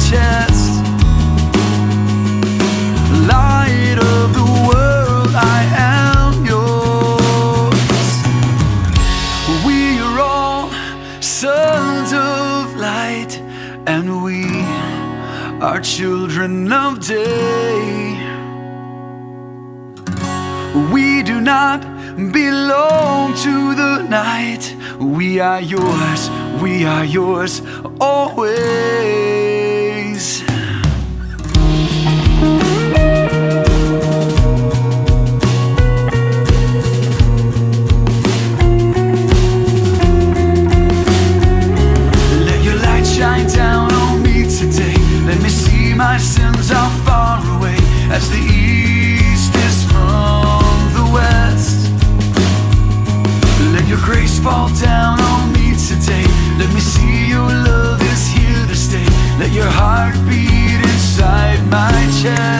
chest. Light of the world, I am yours. We are all sons of light, and we are children of day. We do not belong to the night. We are yours always. Let your light shine down on me today. Let me see my sins are far away, as the east is from the west. Let your grace fall down on me today. Let me see your love is here to stay. Let your heart beat inside my chest.